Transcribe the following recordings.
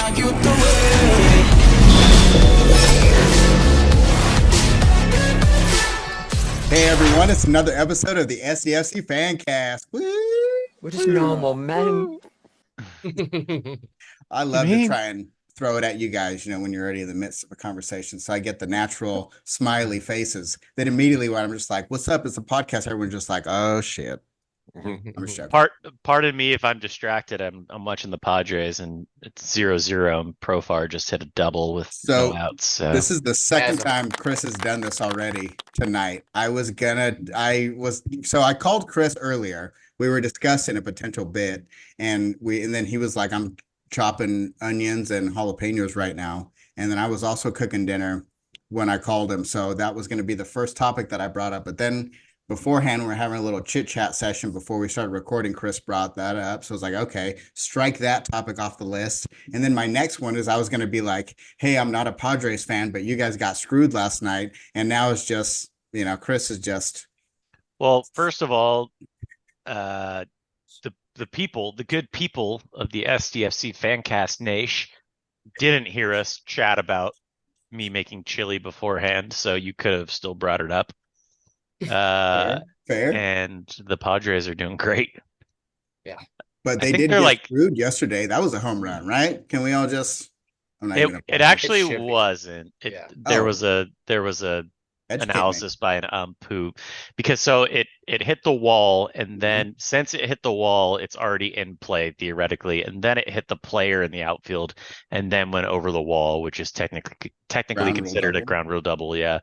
Hey everyone, it's another episode of the SDFC Fancast. Woo! What is normal, man? I love to try and throw it at you guys, when you're already in the midst of a conversation. So I get the natural smiley faces. Then immediately when I'm just like, what's up? It's a podcast. Everyone's just like, oh shit. I'm just joking. Pardon me if I'm distracted. I'm watching the Padres and it's 0-0 and Profar just hit a double with no outs. So this is the second time Chris has done this already tonight. I called Chris earlier. We were discussing a potential bid and then he was like, I'm chopping onions and jalapenos right now. And then I was also cooking dinner when I called him. So that was going to be the first topic that I brought up. But then beforehand, we were having a little chit chat session before we started recording. Chris brought that up. So I was like, okay, strike that topic off the list. And then my next one is I was going to be like, hey, I'm not a Padres fan, but you guys got screwed last night. And now it's just, Chris is just. Well, first of all, the good people of the SDFC Fancast Nation didn't hear us chat about me making chili beforehand. So you could have still brought it up. Fair. And the Padres are doing great. Yeah, but they did get screwed yesterday. That was a home run, right? Can we all just? It actually wasn't. There was a analysis by an who, because so it hit the wall, and then since it hit the wall, it's already in play theoretically, and then it hit the player in the outfield, and then went over the wall, which is technically considered a ground rule double. Yeah.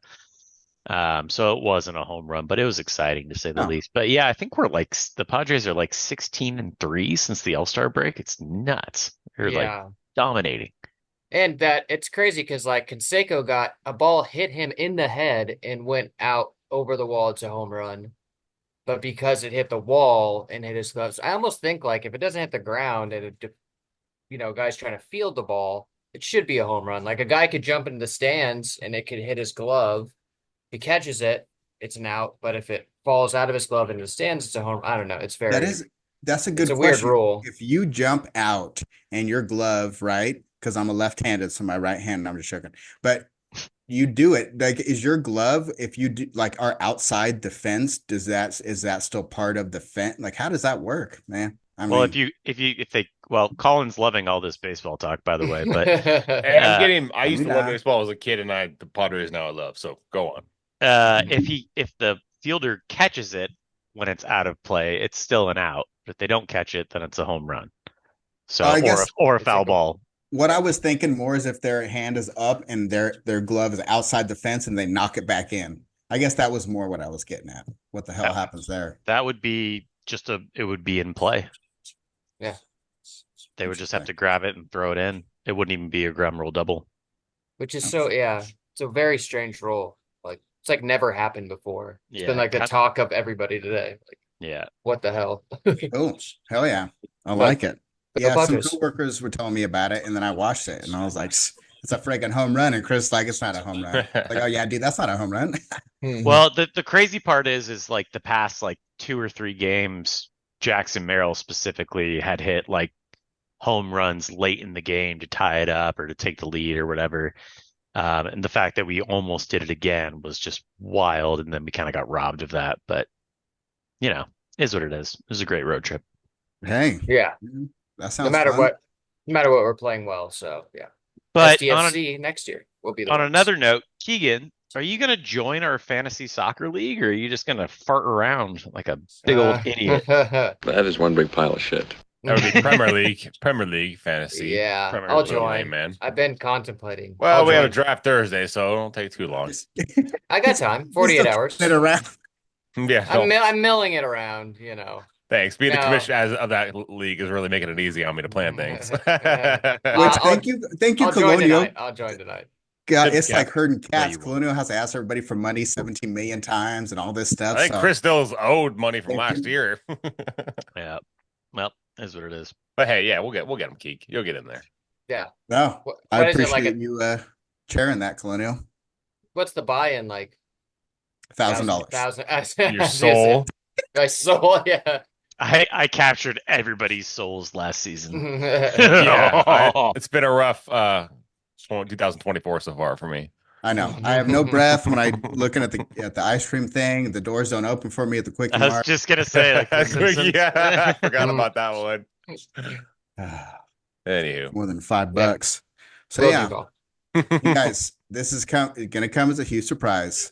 So it wasn't a home run, but it was exciting to say the least. But yeah, I think the Padres are like 16-3 since the All-Star break. It's nuts. They're like dominating. And that it's crazy because like Canseco got a ball hit him in the head and went out over the wall. It's a home run. But because it hit the wall and hit his gloves, I almost think like if it doesn't hit the ground and guy's trying to field the ball, it should be a home run. Like a guy could jump into the stands and it could hit his glove. If he catches it, it's an out. But if it falls out of his glove into the stands, it's a home. I don't know. It's that's a good question. Weird rule. If you jump out and your glove, right? Because I'm a left-handed, so my right hand, I'm just joking. But you do it. Like, is your glove, if you do, like, are outside the fence, is that still part of the fence? Like, how does that work, man? Colin's loving all this baseball talk, by the way. But I used to love baseball as a kid, and the Padres now I love. So go on. If the fielder catches it when it's out of play, it's still an out. But if they don't catch it, then it's a home run. So or a foul ball. What I was thinking more is if their hand is up and their glove is outside the fence and they knock it back in. I guess that was more what I was getting at. What the hell happens there? That would be it would be in play. Yeah. They would just have to grab it and throw it in. It wouldn't even be a ground rule double. Which is it's a very strange rule. Like it's like never happened before. It's been like the talk of everybody today. Like, what the hell? Oh, hell yeah. I like it. Yeah, some coworkers were telling me about it, and then I watched it, and I was like, it's a friggin' home run. And Chris like, it's not a home run. Like, oh yeah, dude, that's not a home run. Well, the crazy part is like the past like 2 or 3 games, Jackson Merrill specifically had hit like home runs late in the game to tie it up or to take the lead or whatever. And the fact that we almost did it again was just wild, and then we kind of got robbed of that. But is what it is. It was a great road trip. Hey, yeah. That sounds no matter fun. what we're playing well. So yeah. But SDFC next year will be on another note, Keegan, are you going to join our fantasy soccer league, or are you just going to fart around like a big old idiot? That is one big pile of shit. That would be Premier League fantasy. Yeah, Premier I'll League, join, man. I've been contemplating. Well, we have a draft Thursday, so it won't take too long. I got time. 48 hours. Around. Yeah, I'm milling it around. Thanks. Being the commissioner of that league is really making it easy on me to plan things. Thank you, Colonial. I'll join tonight. God, it's like herding cats. Colonial has to ask everybody for money 17 million times and all this stuff. I think Chris Stills owed money from last year. Yeah. Well, that's what it is. But hey, yeah, we'll get him, Keek. You'll get in there. Yeah. No, I appreciate you chairing that, Colonial. What's the buy-in like? $1,000. Your soul. My soul, yeah. I captured everybody's souls last season. It's been a rough 2024 so far for me. I know. I have no breath when I looking at the ice cream thing. The doors don't open for me at the Quickie I was Mart. just gonna say, like, the Simpsons. I forgot about that one. Anywho, More than $5. So Will yeah, do, Paul. you guys, this is going to come as a huge surprise.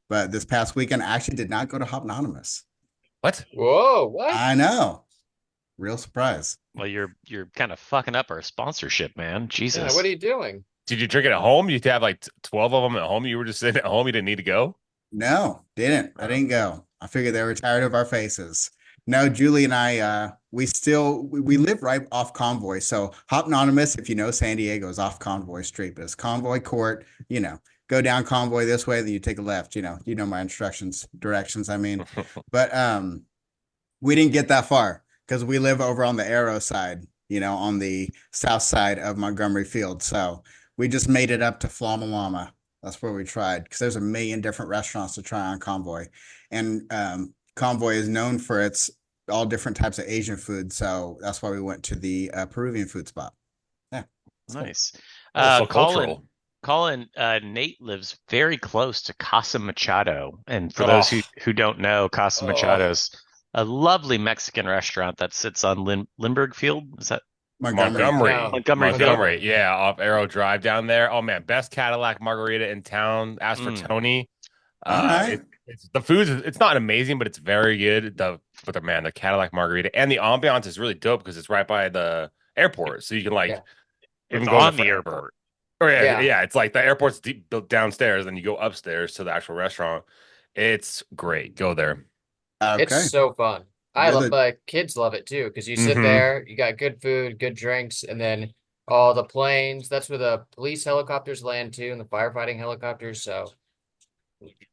But this past weekend, I actually did not go to Hopnonymous. What? Whoa, what? I know. Real surprise. Well, you're kind of fucking up our sponsorship, man. Jesus. Yeah, what are you doing? Did you drink it at home? You have like 12 of them at home. You were just sitting at home. You didn't need to go? No, didn't. I didn't go. I figured they were tired of our faces. No, Julie and I, we live right off Convoy. So Hopnonymous, if you know San Diego, is off Convoy Street, but it's Convoy Court. Go down Convoy this way, then you take a left. You know my directions. I mean, but we didn't get that far because we live over on the Arrow side. On the south side of Montgomery Field. So we just made it up to Flamalama. That's where we tried because there's a million different restaurants to try on Convoy, and Convoy is known for its all different types of Asian food. So that's why we went to the Peruvian food spot. Yeah, nice. So cultural. Colin, Nate lives very close to Casa Machado. And for those who don't know, Casa Machado's a lovely Mexican restaurant that sits on Lindbergh Field. Is that Montgomery. Yeah, off Arrow Drive down there. Oh man, best Cadillac margarita in town. Ask for Tony. It's the food. It's not amazing, but it's very good. The Cadillac margarita and the ambiance is really dope because it's right by the airport, so you can it's on the airport. Oh yeah. It's like the airport's built downstairs, then you go upstairs to the actual restaurant. It's great. Go there. Okay. It's so fun. My kids love it too because you sit there, you got good food, good drinks, and then all the planes. That's where the police helicopters land too, and the firefighting helicopters. So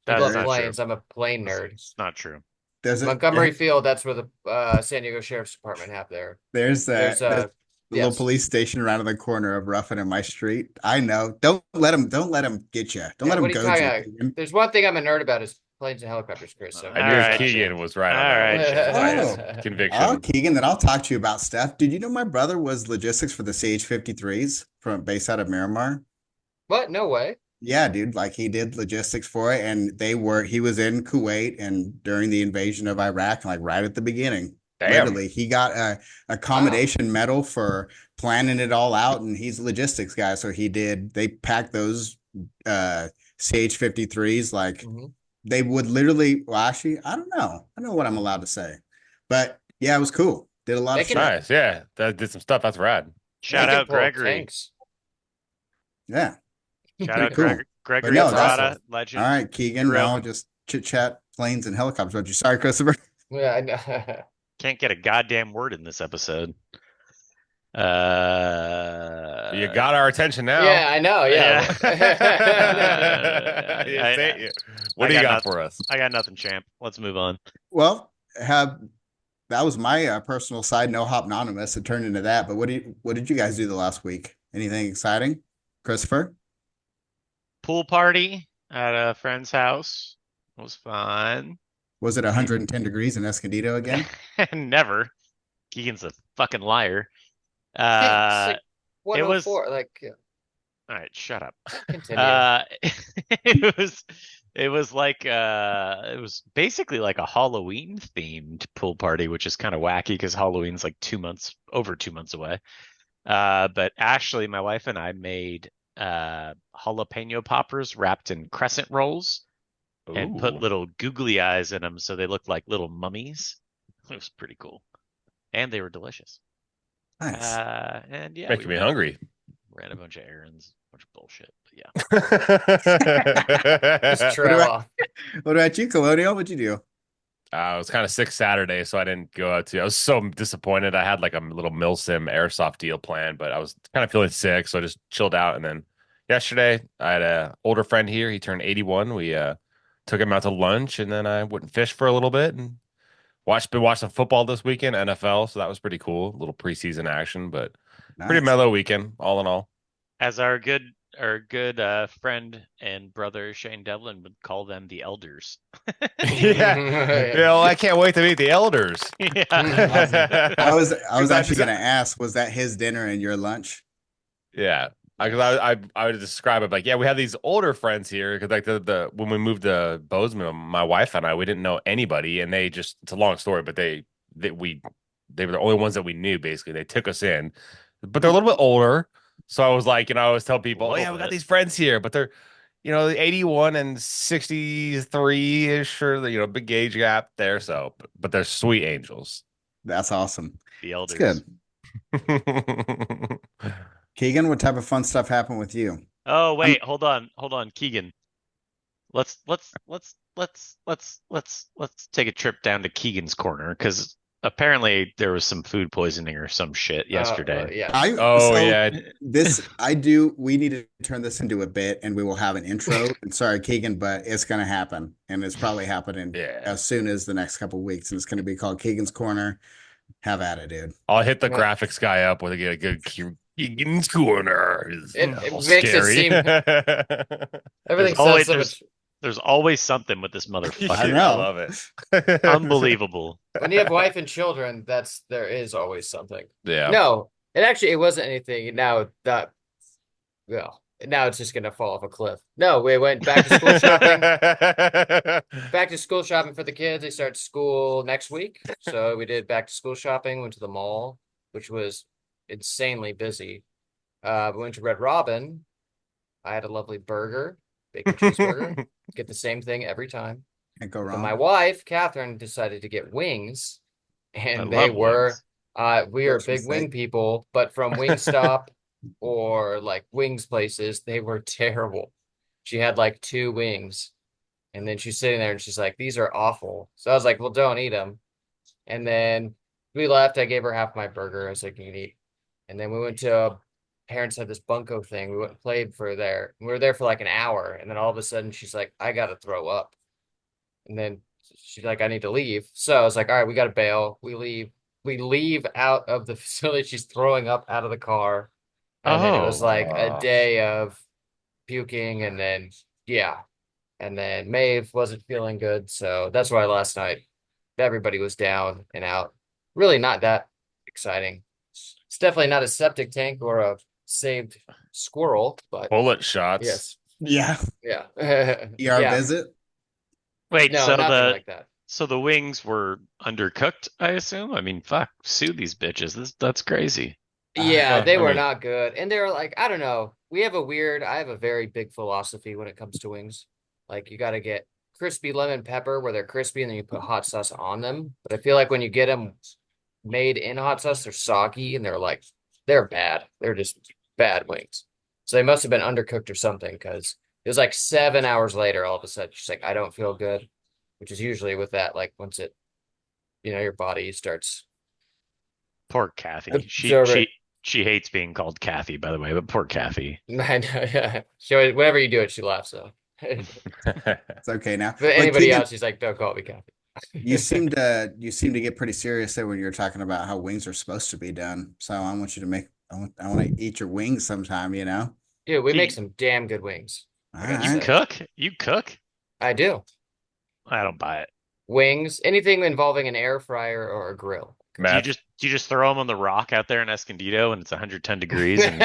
I love planes. True. I'm a plane nerd. It's not true. Montgomery Field. That's where the San Diego Sheriff's Department have there. There's a little police station around in the corner of Ruffin and my street. I know. Don't let them get you. Don't let them go you. There's one thing I'm a nerd about is planes and helicopters, Chris. So. Keegan was right on that. Conviction. Oh, Keegan, then I'll talk to you about stuff. Did you know my brother was logistics for the CH-53s based out of Miramar? What? No way. Yeah, dude. Like he did logistics for it, and he was in Kuwait and during the invasion of Iraq, like right at the beginning. Damn. Literally, he got a accommodation medal for planning it all out, and he's a logistics guy. So they packed those CH-53s they would literally. Well, actually, I don't know. I don't know what I'm allowed to say, but yeah, it was cool. Did a lot of shit. Nice. Yeah, that did some stuff. That's rad. Shout out Gregory. Tanks. Yeah. Shout out Gregory. Parada, legend. All right, Keegan. Now just chit chat planes and helicopters. What you? Sorry, Christopher. Yeah, I know. Can't get a goddamn word in this episode. You got our attention now. Yeah, I know. Yeah. What do you got for us? I got nothing, champ. Let's move on. Well, that was my personal side. No Hopnonymous. It turned into that. But what did you guys do the last week? Anything exciting, Christopher? Pool party at a friend's house. It was fun. Was it 110 degrees in Escondido again? Never. Keegan's a fucking liar. It was all right, shut up. It was basically like a Halloween themed pool party, which is kind of wacky because Halloween's like over 2 months away. But Ashley, my wife, and I made jalapeno poppers wrapped in crescent rolls. Ooh. And put little googly eyes in them so they looked like little mummies. It was pretty cool. And they were delicious. Nice. And yeah. Making me hungry. Ran a bunch of errands, a bunch of bullshit, but yeah. Just trail off. What about you, Colonial? What'd you do? I was kind of sick Saturday, so I didn't go out I was so disappointed. I had like a little Milsim airsoft deal planned, but I was kind of feeling sick, so I just chilled out. And then yesterday, I had an older friend here. He turned 81. We took him out to lunch, and then I went and fished for a little bit and been watching football this weekend, NFL, so that was pretty cool. A little preseason action, but pretty mellow weekend, all in all. As our good friend and brother Shane Devlin would call them the elders. Yeah. I can't wait to meet the elders. Yeah. I was actually going to ask, was that his dinner and your lunch? Yeah. I would describe it like, yeah, we have these older friends here because like the when we moved to Bozeman, my wife and I, we didn't know anybody, and they just, it's a long story, but they were the only ones that we knew. Basically, they took us in, but they're a little bit older. So I was like, I always tell people, oh yeah, we got these friends here, but they're 81 and 63 ish, or big age gap there. So, but they're sweet angels. That's awesome. The elders. That's good. Keegan, what type of fun stuff happened with you? Oh wait, hold on, Keegan. Let's take a trip down to Keegan's corner because apparently there was some food poisoning or some shit yesterday. Yeah. We need to turn this into a bit, and we will have an intro. And sorry, Keegan, but it's going to happen, and it's probably happening as soon as the next couple of weeks, and it's going to be called Keegan's Corner. Have at it, dude. I'll hit the graphics guy up with a good Keegan's Corner. It makes scary. it seem everything sounds so much. There's always something with this motherfucker. I know. I love it. Unbelievable. When you have wife and children, there is always something. Yeah. No, it wasn't anything. Now it's just gonna fall off a cliff. No, we went back to school shopping. Back to school shopping for the kids. They start school next week, so we did back to school shopping. Went to the mall, which was insanely busy. We went to Red Robin. I had a lovely burger, bacon cheeseburger. Get the same thing every time. Can't go wrong. But my wife, Catherine, decided to get wings, and we are big wing people, but from Wingstop or like wings places, they were terrible. She had like 2 wings, and then she's sitting there and she's like, "These are awful." So I was like, "Well, don't eat them." And then we left. I gave her half my burger. I was like, "You can eat." And then we went to parents had this bunko thing. We went and played for there. We were there for like an hour, and then all of a sudden she's like, "I gotta throw up." And then she's like, "I need to leave." So I was like, "All right, we gotta bail." We leave. We leave out of the facility. She's throwing up out of the car. And then it was like a day of puking, and then and then Maeve wasn't feeling good, so that's why last night everybody was down and out. Really not that exciting. It's definitely not a septic tank or a saved squirrel, but bullet shots. Yes. Yeah. ER visit. Wait, no, so nothing like that. So the wings were undercooked, I assume? I mean, fuck, sue these bitches. That's crazy. Yeah, they were not good. And they were like, I don't know. I have a very big philosophy when it comes to wings. Like, you got to get crispy lemon pepper where they're crispy, and then you put hot sauce on them. But I feel like when you get them made in hot sauce, they're soggy and they're bad. They're just bad wings. So they must have been undercooked or something, because it was like 7 hours later, all of a sudden, she's like, "I don't feel good," which is usually with that, like once it, your body starts. Poor Kathy. She hates being called Kathy, by the way, but poor Kathy. I know, yeah. Whenever you do it, she laughs, so. It's okay now. But anybody else, she's like, "Don't call me Kathy." You seem to get pretty serious there when you're talking about how wings are supposed to be done. So I want you to I want to eat your wings sometime, Dude, we make some damn good wings. You cook? You cook? I do. I don't buy it. Wings, anything involving an air fryer or a grill. Do you just throw them on the rock out there in Escondido and it's 110 degrees? And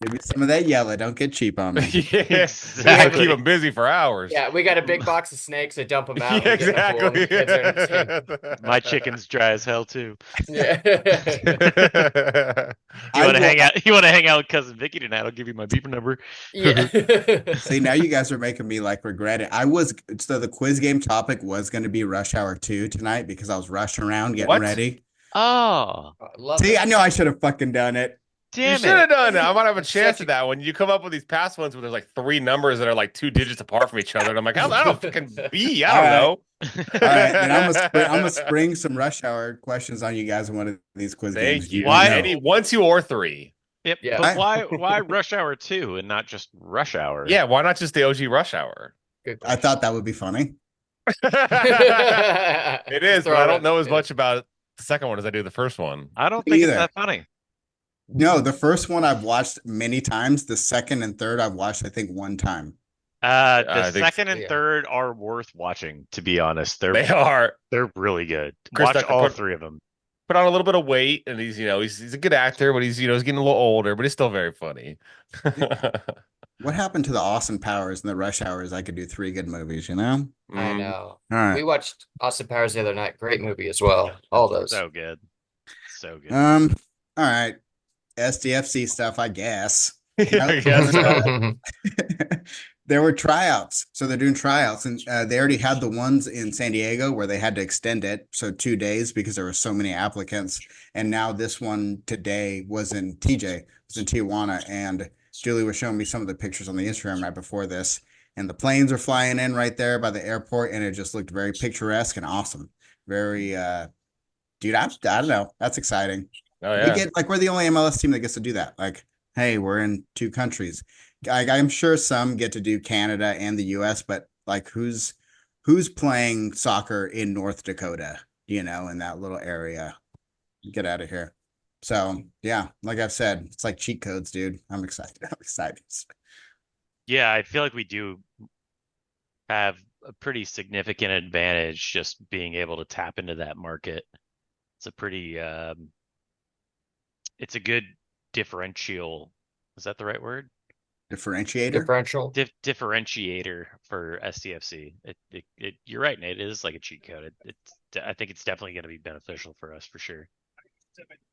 Give me some of that yellow. Don't get cheap on me. Exactly. Keep them busy for hours. Yeah, we got a big box of snakes. I dump them out. Yeah, exactly. My chicken's dry as hell too. Yeah. You want to hang out? You want to hang out with cousin Vicky tonight? I'll give you my beeper number. Yeah. See, now you guys are making me regret it. So the quiz game topic was going to be Rush Hour 2 tonight because I was rushing around getting ready. Oh, see, I know I should have fucking done it. Damn, you should have done it. I might have a chance at that one. You come up with these past ones where there's like 3 numbers that are like 2 digits apart from each other, and I'm like, I don't fucking be. I don't know. All right, then I'm gonna spring some Rush Hour questions on you guys in one of these quiz games. Thank you. Why 1, 2, or 3? Yep. Yeah. But why Rush Hour 2 and not just Rush Hour? Yeah. Why not just the OG Rush Hour? I thought that would be funny. It is, but I don't know as much about the second one as I do the first one. I don't think it's that funny. No, the first one I've watched many times. The second and third I've watched, I think, one time. The I think second and third are worth watching, to be honest. they are. They're really good. Chris Watch Tucker all three of them. put on a little bit of weight, and he's a good actor, but he's getting a little older, but he's still very funny. What happened to the Austin Powers and the Rush Hours? I could do three good movies, you know? I Mm. know. All right. We watched Austin Powers the other night. Great movie as well. All those. So good. So good. All right. SDFC stuff, I guess. Yeah, I guess so. There were tryouts. So they're doing tryouts, and they already had the ones in San Diego where they had to extend it. So 2 days because there were so many applicants. And now this one today was in TJ, was in Tijuana. And Julie was showing me some of the pictures on the Instagram right before this. And the planes are flying in right there by the airport. And it just looked very picturesque and awesome. Very, dude, I don't know. That's exciting. Oh yeah. We're the only MLS team that gets to do that. Like, hey, we're in two countries. I'm sure some get to do Canada and the US, but like who's playing soccer in North Dakota, in that little area? Get out of here. So yeah, like I've said, it's like cheat codes, dude. I'm excited. I'm excited. Yeah, I feel like we do have a pretty significant advantage just being able to tap into that market. It's a pretty it's a good differential. Is that the right word? Differentiator. Differentiator for SDFC. You're right, Nate. It is like a cheat code. I think it's definitely going to be beneficial for us for sure.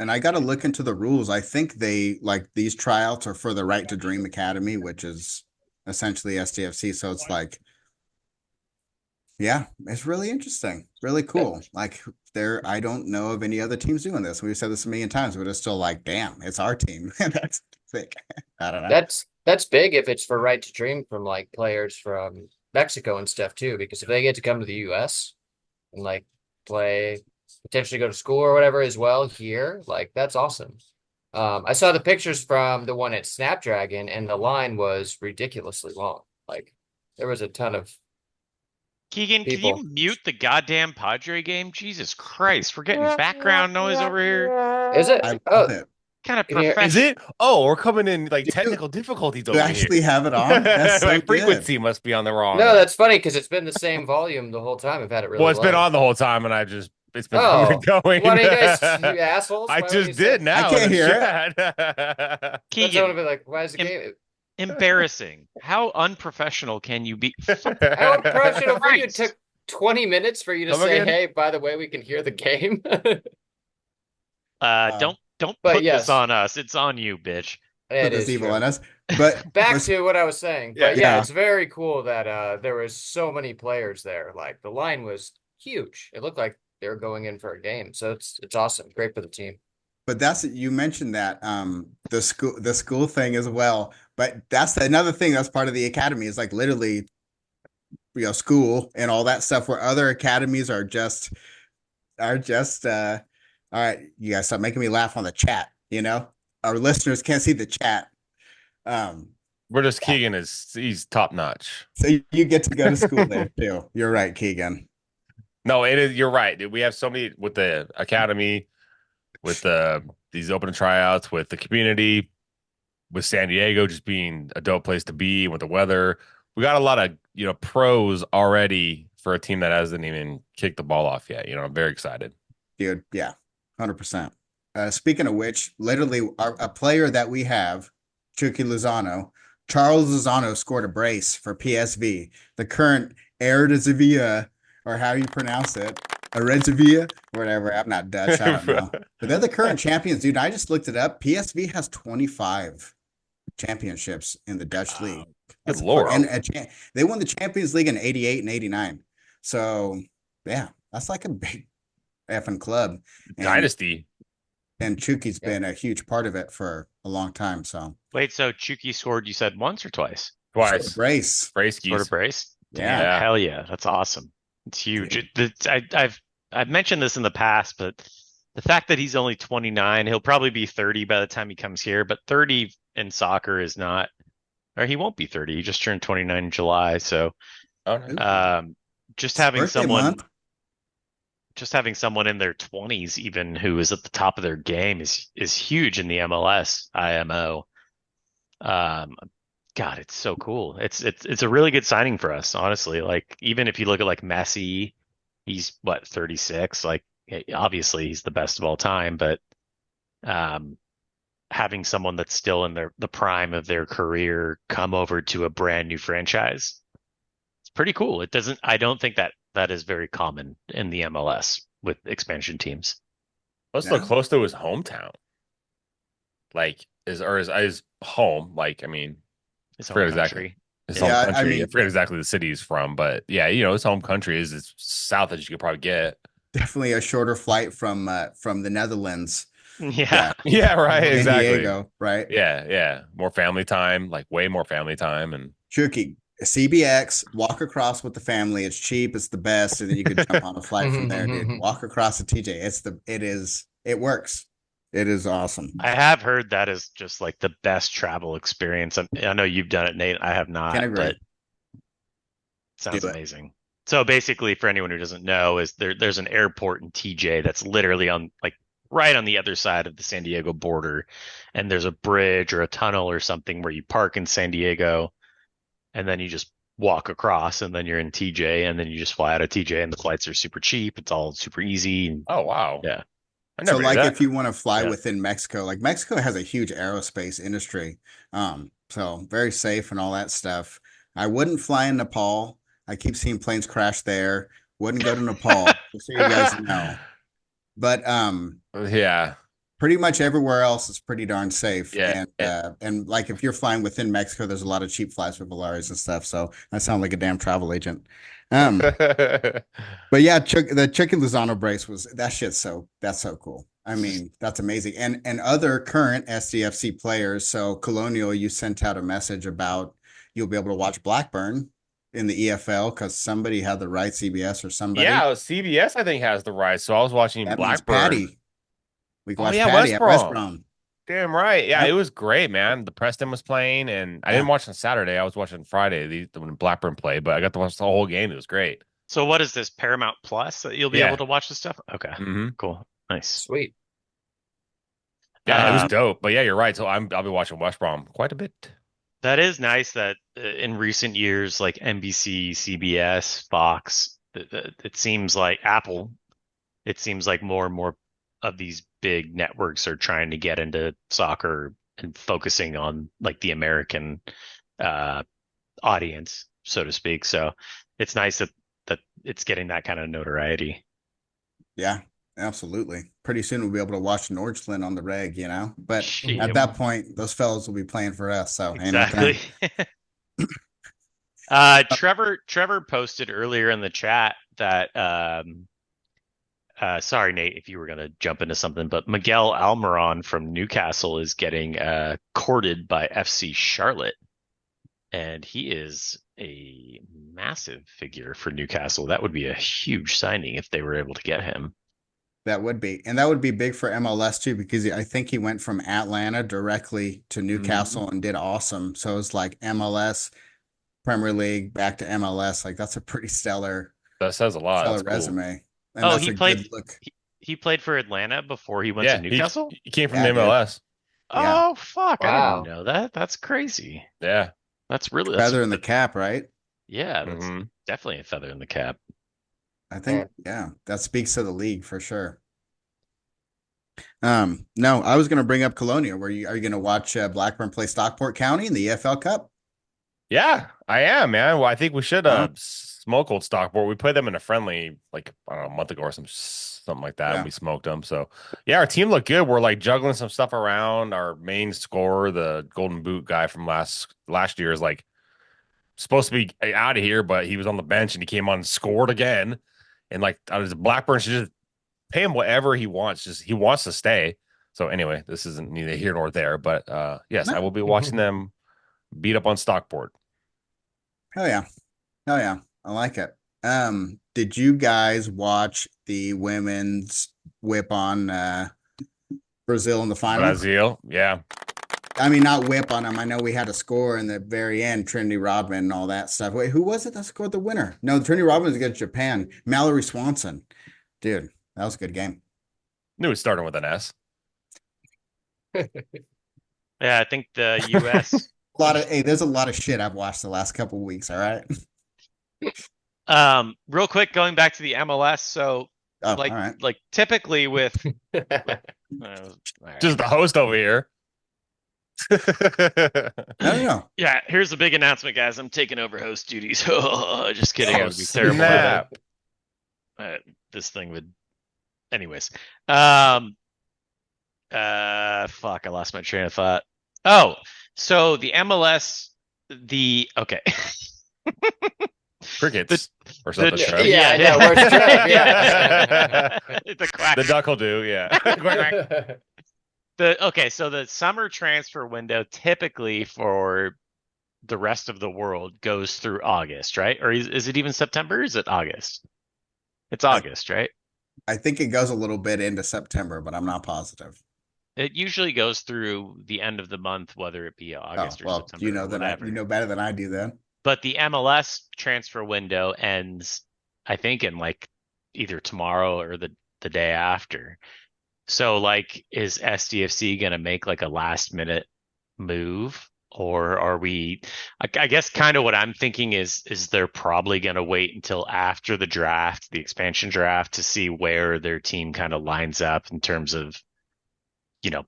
And I got to look into the rules. I think these tryouts are for the Right to Dream Academy, which is essentially SDFC. So it's like, yeah, it's really interesting, really cool. Like I don't know of any other teams doing this. We've said this a million times, but it's still like, damn, it's our team. That's sick. I don't know. That's big if it's for Right to Dream from like players from Mexico and stuff too, because if they get to come to the US and like play, potentially go to school or whatever as well here, like that's awesome. I saw the pictures from the one at Snapdragon and the line was ridiculously long. Like there was a ton of Keegan, people. Can you mute the goddamn Padre game? Jesus Christ, we're getting background noise over here. Is it? I love it. Kind of Can you hear- professional. Is it? Oh, we're coming in like technical difficulties You over actually here. have it on? That's so My good. frequency must be on the wrong. No, that's funny because it's been the same volume the whole time. I've had it really Well, it's been low. on the whole time, and it's been Oh, going. why don't you guys, you assholes? I Why don't you just did say- now. I can't hear it. That's Keegan, gonna be like, why is the game? embarrassing. How unprofessional can you be? How unprofessional for you? It Christ. took 20 minutes for you to Come say, again? hey, by the way, we can hear the game. Don't but put yes. this on us. It's on you, bitch. It Put this is evil true. in us. But Back to what I was saying. Yeah. But yeah, Yeah. it's very cool that there was so many players there. Like the line was huge. It looked like they were going in for a game. So it's awesome. Great for the team. But you mentioned that the school thing as well. But that's another thing that's part of the academy is like literally, school and all that stuff where other academies are just all right, you guys stop making me laugh on the chat, Our listeners can't see the chat. We're just Keegan he's top notch. So you get to go to school there too. You're right, Keegan. No, it is. You're right. Dude. We have so many with the academy, with these open tryouts, with the community, with San Diego just being a dope place to be, with the weather. We got a lot of pros already for a team that hasn't even kicked the ball off yet. I'm very excited. Dude, yeah, 100%. Speaking of which, literally a player that we have, Chucky Lozano, Charles Lozano scored a brace for PSV, the current heir to Sevilla, or how you pronounce it, Eredivisie, whatever. I'm not Dutch, I don't know. But they're the current champions, dude. I just looked it up. PSV has 25 championships in the Dutch league. Good Lord. And they won the Champions League in 88 and 89. So, yeah, that's like a big effing club. Dynasty. And Chuky's been a huge part of it for a long time. So Wait, so Chucky scored, you said once or twice? Twice. Brace. Scored a brace? Yeah. Damn, hell yeah. That's awesome. It's huge. I've mentioned this in the past, but the fact that he's only 29, he'll probably be 30 by the time he comes here, but 30 in soccer is not, or he won't be 30. He just turned 29 in July. So, just having Birthday someone, month. just having someone in their 20s even who is at the top of their game is huge in the MLS IMO. God, it's so cool. It's a really good signing for us, honestly. Like even if you look at like Messi, he's what 36. Like obviously he's the best of all time, but having someone that's still in the prime of their career come over to a brand new franchise, it's pretty cool. I don't think that is very common in the MLS with expansion teams. Plus, look close to his hometown. Like his home. Like, I mean, His home country. His home country. I mean, I forget exactly the city he's from, but yeah, his home country is as south as you could probably get. Definitely a shorter flight from the Netherlands. Yeah. Yeah, right. San Exactly. Diego, right? Yeah. More family time, like way more family time. And Chucky, CBX, walk across with the family. It's cheap, it's the best, and then you could jump on a flight from there, dude. Walk across to TJ. It works. It is awesome. I have heard that is just like the best travel experience. I know you've done it, Nate. I have not. Can agree. But sounds amazing. So basically, for anyone who doesn't know, is there's an airport in TJ that's literally on like right on the other side of the San Diego border, and there's a bridge or a tunnel or something where you park in San Diego, and then you just walk across, and then you're in TJ, and then you just fly out of TJ, and the flights are super cheap. It's all super easy. And, oh wow, yeah. So like if you want to fly within Mexico, like Mexico has a huge aerospace industry. So very safe and all that stuff. I wouldn't fly in Nepal. I keep seeing planes crash there. Wouldn't go to Nepal, just so you guys know. But yeah, pretty much everywhere else is pretty darn safe. Yeah. And like if you're flying within Mexico, there's a lot of cheap flights with Volaris and stuff. So I sound like a damn travel agent. But yeah, the chicken Lozano brace that's so cool. I mean, that's amazing. And other current SDFC players. So Colonial, you sent out a message about you'll be able to watch Blackburn in the EFL because somebody had the right, CBS or somebody. Yeah, CBS I think has the right. So I was watching that Blackburn. Patty. We can watch Patty at West Brom. Damn right. Yeah, It was great, man. The Preston was playing, and I didn't watch on Saturday. I was watching Friday when Blackburn played, but I got to watch the whole game. It was great. So what is this, Paramount Plus that you'll be able to watch this stuff? Okay, cool, nice, sweet. Yeah, it was dope. But yeah, you're right. So I'll be watching West Brom quite a bit. That is nice that in recent years, like NBC, CBS, Fox, it seems like Apple, it seems like more and more of these big networks are trying to get into soccer and focusing on like the American audience, so to speak. So it's nice that it's getting that kind of notoriety. Yeah, absolutely. Pretty soon we'll be able to watch Nordsland on the reg, but at that point, those fellows will be playing for us. So exactly. Trevor posted earlier in the chat that sorry, Nate, if you were going to jump into something, but Miguel Almiron from Newcastle is getting courted by FC Charlotte. And he is a massive figure for Newcastle. That would be a huge signing if they were able to get him. That would be. And that would be big for MLS too, because I think he went from Atlanta directly to Newcastle and did awesome. So it's like MLS, Premier League, back to MLS. Like that's a pretty stellar. That says a lot. Stellar resume. And oh, he played. He played for Atlanta before he went to Newcastle. He came from the MLS. Oh fuck! Wow. I didn't know that. That's crazy. Yeah, that's really feather in the cap, right? Yeah, that's definitely a feather in the cap. I think, that speaks to the league for sure. No, I was going to bring up Colonial. Are you going to watch Blackburn play Stockport County in the EFL Cup? Yeah, I am, man. Well, I think we should smoke Old Stockport. We played them in a friendly, like, I don't know, a month ago or something like that. And we smoked them. So, yeah, our team looked good. We're like juggling some stuff around. Our main scorer, the Golden Boot guy from last year, is like supposed to be out of here, but he was on the bench and he came on and scored again. And like Blackburn should just pay him whatever he wants. Just he wants to stay. So anyway, this isn't neither here nor there. But yes, I will be watching them beat up on Stockport. Hell yeah. I like it. Did you guys watch the women's whip on Brazil in the final? Brazil, yeah. I mean, not whip on them. I know we had a score in the very end, Trinity Rodman and all that stuff. Wait, who was it that scored the winner? No, Trinity Rodman was against Japan. Mallory Swanson. Dude, that was a good game. Knew it started with an S. Yeah, I think the U.S. There's a lot of shit I've watched the last couple of weeks. All right. Real quick, going back to the MLS. So, Oh, all right. like typically with Just the host over here. No. Yeah, here's the big announcement, guys. I'm taking over host duties. Just kidding. Oh, It would be terrible. snap. This thing would. Anyways, fuck, I lost my train of thought. Oh, so the MLS, okay. Crickets or something. Trev. Yeah, I know. Where's Trev? Yeah. The quack. The duck will do. Yeah. Okay, so the summer transfer window typically for the rest of the world goes through August, right? Or is it even September? Or is it August? It's August, right? I think it goes a little bit into September, but I'm not positive. It usually goes through the end of the month, whether it be August or September. You know or that whatever. you know better than I do then. But the MLS transfer window ends, I think, in like either tomorrow or the day after. So like, is SDFC going to make like a last minute move, or are we, I guess kind of what I'm thinking is they're probably going to wait until after the draft, the expansion draft, to see where their team kind of lines up in terms of, you know,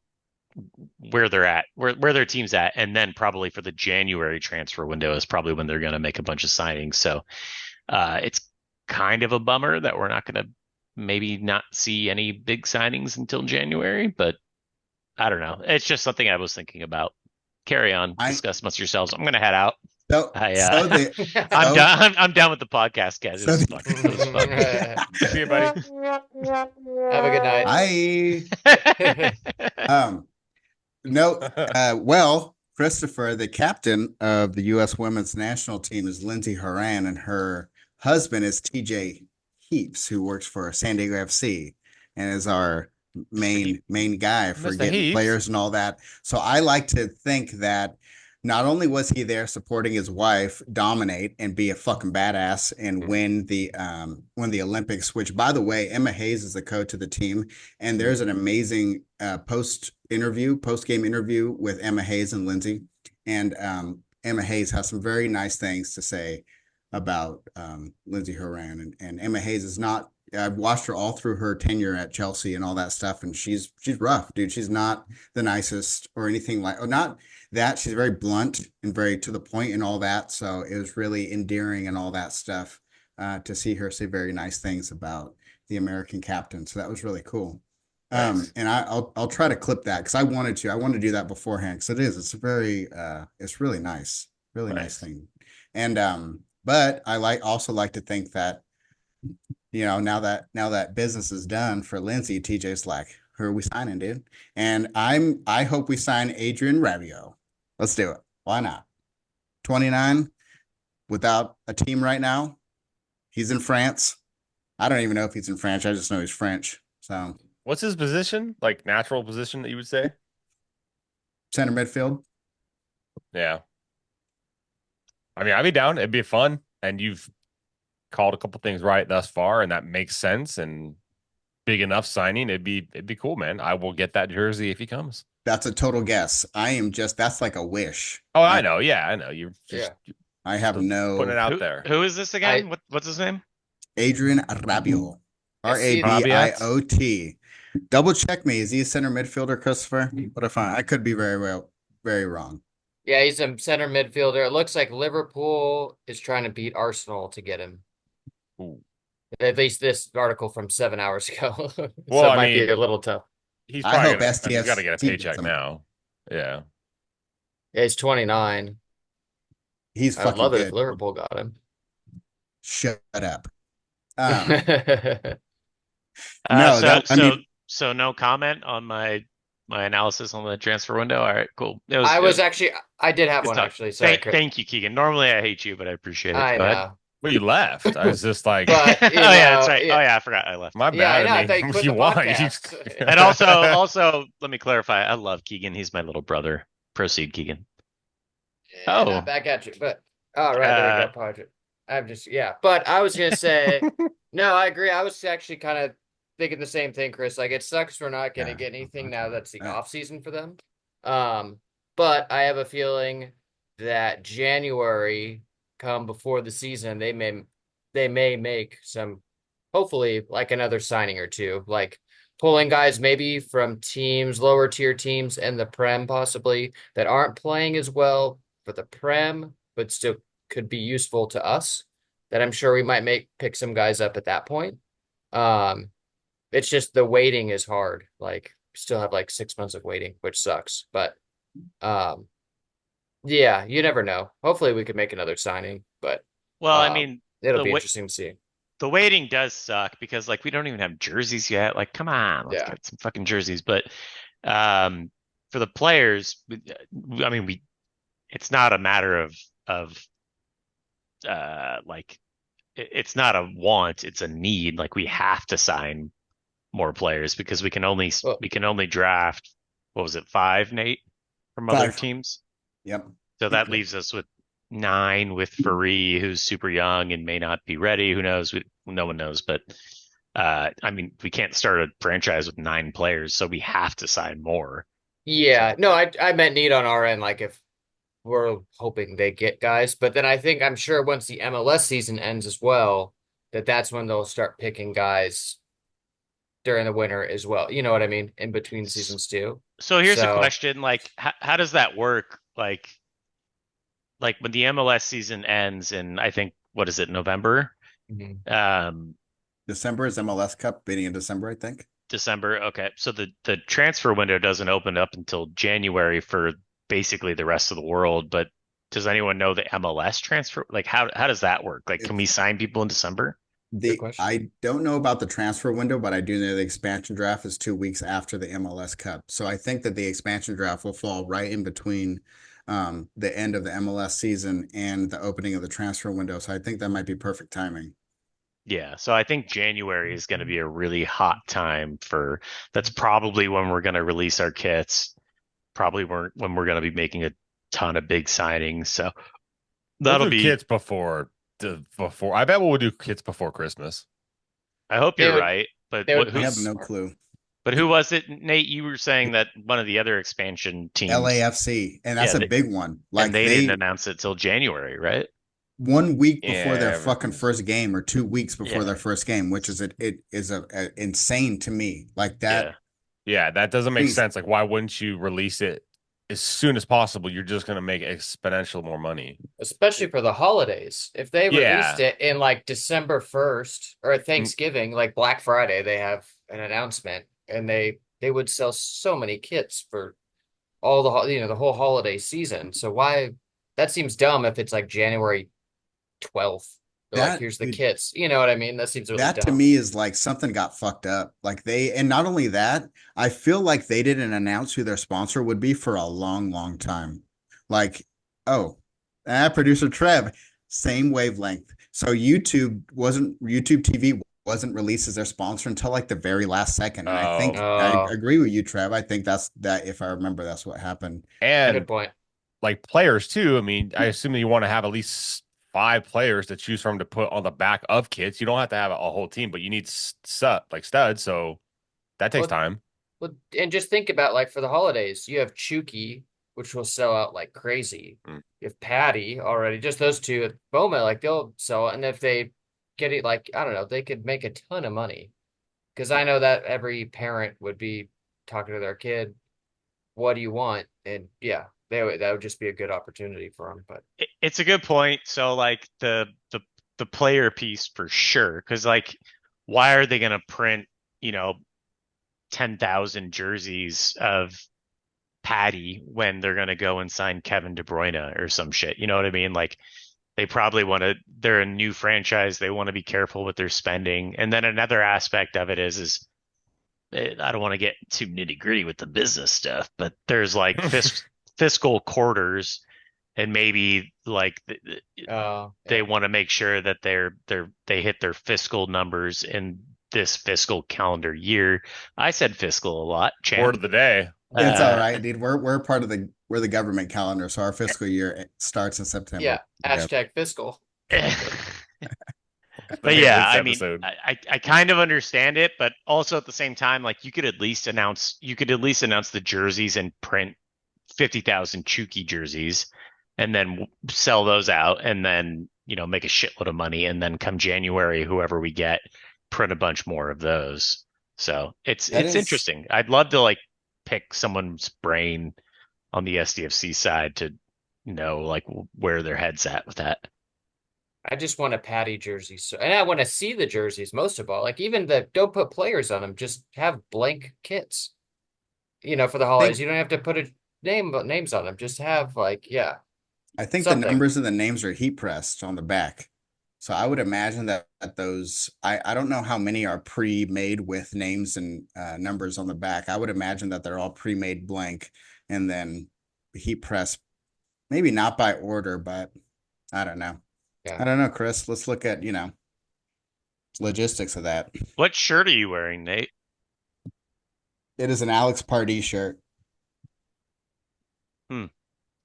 where they're at, where their team's at. And then probably for the January transfer window is probably when they're going to make a bunch of signings. So it's kind of a bummer that we're not going to maybe not see any big signings until January, but I don't know. It's just something I was thinking about. Carry on, discuss amongst yourselves. I'm going to head out. I'm done. I'm done with the podcast, guys. It was fun. See you, buddy. Have a good night. Well, Christopher, the captain of the U.S. women's national team is Lindsey Horan, and her husband is TJ Heaps, who works for San Diego F.C. and is our main guy for getting players and all that. So I like to think that not only was he there supporting his wife dominate and be a fucking badass and win the Olympics, which, by the way, Emma Hayes is the coach of the team, and there's an amazing post-game interview with Emma Hayes and Lindsey, and Emma Hayes has some very nice things to say about Lindsey Horan, and Emma Hayes is not. I've watched her all through her tenure at Chelsea and all that stuff, and she's rough, dude. She's not the nicest or anything like, or not that. She's very blunt and very to the point and all that. So it was really endearing and all that stuff to see her say very nice things about the American captain. So that was really cool. Nice. And I'll try to clip that because I wanted to do that beforehand because it's really nice, really nice thing. And but I also like to think that, you know, now that business is done for Lindsey, TJ's like, who are we signing, dude? And I hope we sign Adrian Rabiot. Let's do it. Why not? 29 without a team right now. He's in France. I don't even know if he's in France. I just know he's French. So what's his position? Like natural position that you would say? Center midfield. Yeah. I mean, I'd be down. It'd be fun. And you've called a couple things right thus far, and that makes sense. And big enough signing, it'd be cool, man. I will get that jersey if he comes. That's a total guess. That's like a wish. Oh, I know. Yeah, I know. You're just I have no putting it out there. Who is this again? What's his name? Adrian Rabiot. Rabiot. Double check me. Is he a center midfielder, Christopher? What if I could be very wrong. Yeah, he's a center midfielder. It looks like Liverpool is trying to beat Arsenal to get him. Ooh. At least this article from 7 hours ago. So well, it might be a little tough. He's probably he's got to get a paycheck now. Yeah. Yeah, he's 29. He's I'd fucking love good. it if Liverpool got him. Shut up. So no comment on my analysis on the transfer window. All right, cool. I did have one actually. So thank you, Keegan. Normally I hate you, but I appreciate it. I Go know. ahead. Well, you left. I was just like, but, yeah, that's right. Yeah. Oh yeah, I forgot I left. My bad. Yeah, I know. I thought you quit the podcast. And also, let me clarify. I love Keegan. He's my little brother. Proceed, Keegan. Yeah, not back at you, but all right, there you go, Padre. I'm just but I was gonna say, no, I agree. I was actually kind of thinking the same thing, Chris. Like, it sucks we're not going to Yeah. get anything now that's the Yeah. off season for them. But I have a feeling that January, come before the season, they may make some, hopefully, like another signing or two, like pulling guys maybe from teams, lower tier teams, and the Prem possibly that aren't playing as well for the Prem, but still could be useful to us. That I'm sure we might pick some guys up at that point. It's just the waiting is hard. Like, still have like 6 months of waiting, which sucks. But yeah, you never know. Hopefully we could make another signing, but Well, I mean, it'll be interesting to see. the waiting does suck because like we don't even have jerseys yet. Like, come on, let's get some fucking jerseys. But for the players, I mean, it's not a matter of like it's not a want, it's a need. Like, we have to sign more players because we can only draft, what was it, 5, Nate, from other 5. teams. Yep. So that leaves us with 9 with Faree, who's super young and may not be ready. Who knows? No one knows. But I mean, we can't start a franchise with 9 players, so we have to sign more. Yeah, no, I meant need on our end, like if we're hoping they get guys, but then I'm sure once the MLS season ends as well, that's when they'll start picking guys during the winter as well. You know what I mean? In between seasons too. So here's a question: like, how does that work? Like when the MLS season ends in, I think, what is it, November? December is MLS Cup, beginning of December, I think. December. Okay, so the transfer window doesn't open up until January for basically the rest of the world. But does anyone know the MLS transfer? Like, how does that work? Like, can we sign people in December? I don't know about the transfer window, but I do know the expansion draft is 2 weeks after the MLS Cup. So I think that the expansion draft will fall right in between the end of the MLS season and the opening of the transfer window. So I think that might be perfect timing. Yeah, so I think January is going to be a really hot time that's probably when we're going to release our kits, probably when we're going to be making a ton of big signings. So that'll be kits before. I bet we'll do kits before Christmas. I hope you're right, but I have no clue. But who was it, Nate? You were saying that one of the other expansion teams, LAFC, and that's a big one. Like, and they didn't announce it till January, right? 1 week before their fucking first game, or 2 weeks before their first game, which is it is insane to me. Like that. Yeah, that doesn't make sense. Like, why wouldn't you release it as soon as possible? You're just gonna make exponential more money, especially for the holidays. If they released it in like December 1st or Thanksgiving, like Black Friday, they have an announcement, and they would sell so many kits for all the whole holiday season. So why? That seems dumb if it's like January 12th. Like, here's the kits. You know what I mean? That seems really dumb. To me is like something got fucked up. Like, and not only that, I feel like they didn't announce who their sponsor would be for a long, long time. Like, producer Trev, same wavelength. So YouTube TV wasn't released as their sponsor until like the very last second. And I think I agree with you, Trev. I think that if I remember, that's what happened. And good point. Like, players too. I mean, I assume that you want to have at least 5 players to choose from to put on the back of kits. You don't have to have a whole team, but you need studs. So that takes time. Well, and just think about, like, for the holidays, you have Chucky, which will sell out like crazy. You have Patty already, just those two at Boma, like they'll sell. And if they get it, like, I don't know, they could make a ton of money. Because I know that every parent would be talking to their kid, what do you want? And yeah, that would just be a good opportunity for them. But it's a good point. So like the player piece for sure, because like, why are they going to print 10,000 jerseys of Patty when they're going to go and sign Kevin De Bruyne or some shit? You know what I mean? Like, they probably they're a new franchise. They want to be careful with their spending. And then another aspect of it is I don't want to get too nitty gritty with the business stuff, but there's like fiscal quarters, and maybe like they want to make sure that they hit their fiscal numbers in this fiscal calendar year. I said fiscal a lot. Word of the day. It's all right, dude. We're part of we're the government calendar, so our fiscal year starts in September. Yeah, hashtag fiscal. But yeah, I mean, I kind of understand it, but also at the same time, like you could at least announce the jerseys and print 50,000 Chucky jerseys, and then sell those out, and then make a shitload of money, and then come January, whoever we get, print a bunch more of those. So it's interesting. I'd love to like pick someone's brain on the SDFC side to know like where their head's at with that. I just want a Patty jersey, and I want to see the jerseys most of all. Like even don't put players on them, just have blank kits. For the holidays, you don't have to put names on them. Just have I think something. The numbers and the names are heat pressed on the back. So I would imagine that those, I don't know how many are pre-made with names and numbers on the back. I would imagine that they're all pre-made blank and then heat press, maybe not by order, but I don't know. Yeah. I don't know, Chris. Let's look at, logistics of that. What shirt are you wearing, Nate? It is an Alex Pardee shirt.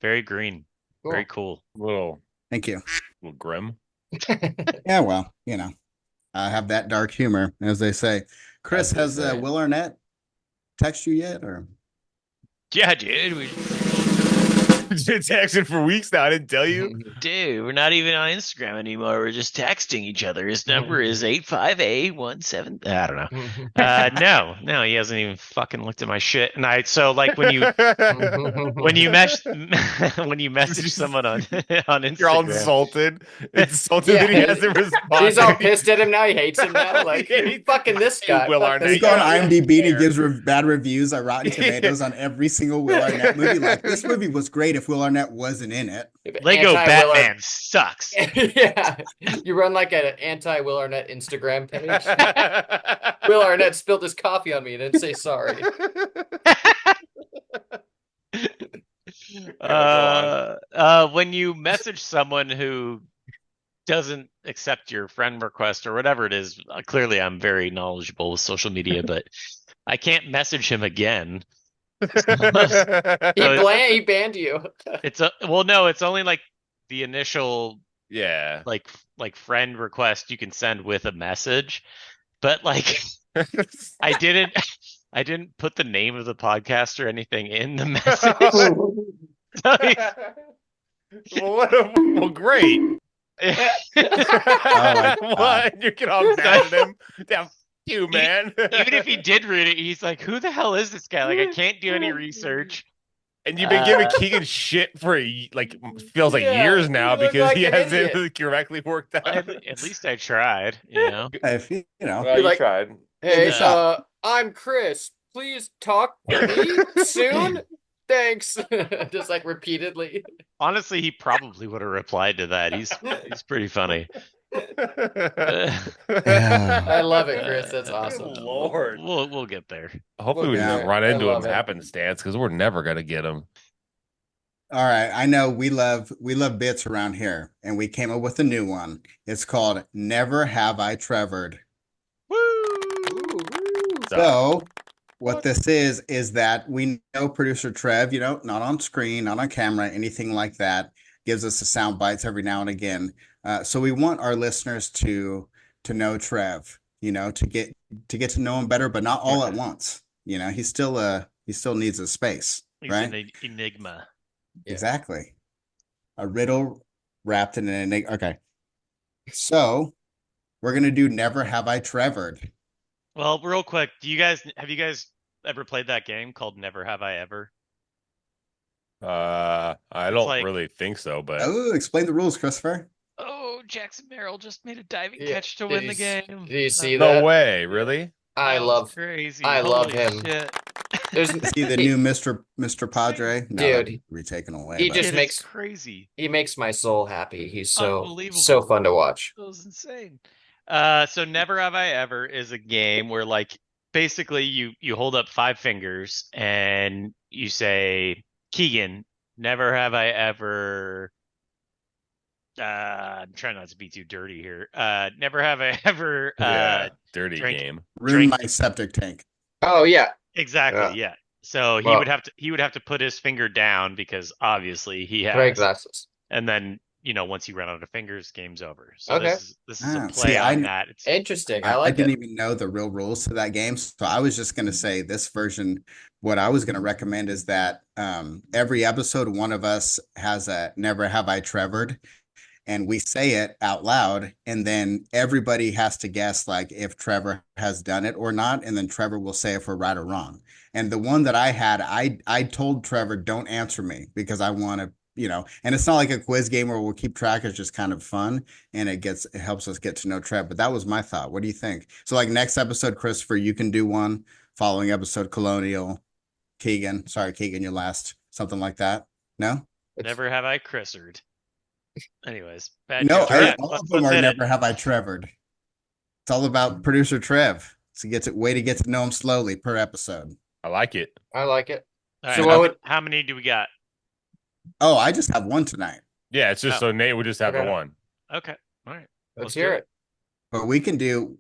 Very green. Cool. Very cool. Thank you. A little grim. Yeah, well, I have that dark humor, as they say. Chris, has Will Arnett text you yet, or? Yeah, dude. Been texting for weeks now. I didn't tell you. Dude, we're not even on Instagram anymore. We're just texting each other. His number is 85A17. I don't know. No, he hasn't even fucking looked at my shit. And when you message someone on Instagram, you're all insulted. That he hasn't responded. He's all pissed at him now. He hates him now. Like fucking this guy. Will Arnett. He's on IMDb and he gives bad reviews on Rotten Tomatoes on every single Will Arnett movie. Like, this movie was great if Will Arnett wasn't in it. Lego Batman sucks. Yeah, you run like an anti-Will Arnett Instagram page. Will Arnett spilled his coffee on me and didn't say sorry. When you message someone who doesn't accept your friend request or whatever it is, clearly I'm very knowledgeable with social media, but I can't message him again. He banned you. It's only like the initial like friend request you can send with a message, but like I didn't put the name of the podcast or anything in the message. Well, great. What? You can all mad at him. Damn you, man. Even if he did read it, he's like, who the hell is this guy? Like, I can't do any research. And you've been giving Keegan shit for feels like years now because he hasn't correctly worked out. At least I tried, If you tried. Hey, I'm Chris. Please talk to me soon. Thanks. Just like repeatedly. Honestly, he probably would have replied to that. He's pretty funny. I love it, Chris. That's awesome. Lord, we'll get there. Hopefully, we just run into him happenstance because we're never gonna get him. All right, I know we love bits around here, and we came up with a new one. It's called "Never Have I Trevored." Woo! So, what this is that we know producer Trev, not on screen, not on camera, anything like that, gives us the sound bites every now and again. So we want our listeners to know Trev, to get to know him better, but not all at once. He still needs a space. He's right? An enigma. Exactly. A riddle wrapped in an enigma. Okay. So we're gonna do Never Have I Trevored. Well, real quick, have you guys ever played that game called Never Have I Ever? I don't really think so, but explain the rules, Christopher. Oh, Jackson Merrill just made a diving catch to win the game. Do you see that? No way, really? I love him. Is he the new Mr. Padre? No, dude, we're taken away. He just makes crazy. He makes my soul happy. He's so fun to watch. That was insane. So Never Have I Ever is a game where basically you hold up 5 fingers and you say, Keegan, never have I ever. I'm trying not to be too dirty here. Never have I ever. Dirty game. Ruin my septic tank. Oh yeah, exactly. Yeah. So he would have to put his finger down because obviously he has gray glasses. And then once you run out of fingers, game's over. So Okay. this is a play on that. It's interesting. I I like didn't it. even know the real rules to that game. So I was just going to say this version, what I was going to recommend is that every episode, one of us has a never have I Trevored, and we say it out loud, and then everybody has to guess like if Trevor has done it or not, and then Trevor will say if we're right or wrong. And the one that I had, I told Trevor, don't answer me because I want to, and it's not like a quiz game where we'll keep track. It's just kind of fun, and it helps us get to know Trev. But that was my thought. What do you think? So like next episode, Christopher, you can do one. Following episode, Colonial, Keegan. Sorry, Keegan, you last. Something like that. No? never have I christered. Anyways, No, joke. all of them are never have I Trevored. It's all about producer Trev. So he way to get to know him slowly per episode. I like it. I like it. All So right, how many do we got? Oh, I just have one tonight. Yeah, it's just so Nate would just have the one. Okay. All right. Let's hear it. But we can do.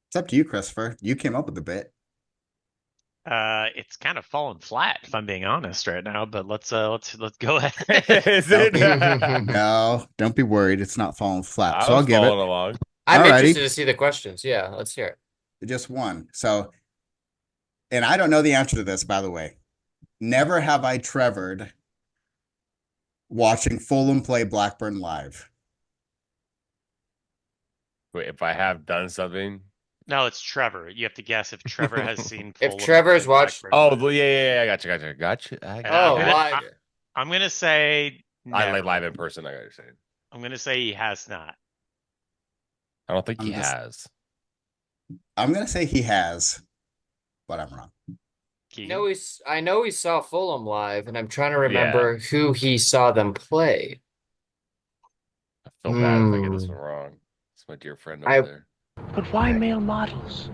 It's up to you, Christopher. You came up with the bit. It's kind of fallen flat, if I'm being honest right now. But let's go ahead. Is it? No, don't be worried. It's not falling flat. So I'll give it. Along. I'm Alrighty. interested to see the questions. Yeah, let's hear it. Just one. So, and I don't know the answer to this, by the way. Never have I Trevored watching Fulham play Blackburn live. Wait, if I have done something. No, it's Trevor. You have to guess if Trevor has seen. If Trevor's watched. Oh, yeah. I got you. Live. I'm gonna say. I like live in person. I got you saying. I'm gonna say he has not. I don't think he has. I'm gonna say he has, but I'm wrong. I know he saw Fulham live, and I'm trying to remember who he saw them play. I feel bad if I get this one wrong. It's my dear friend over there. But why male models?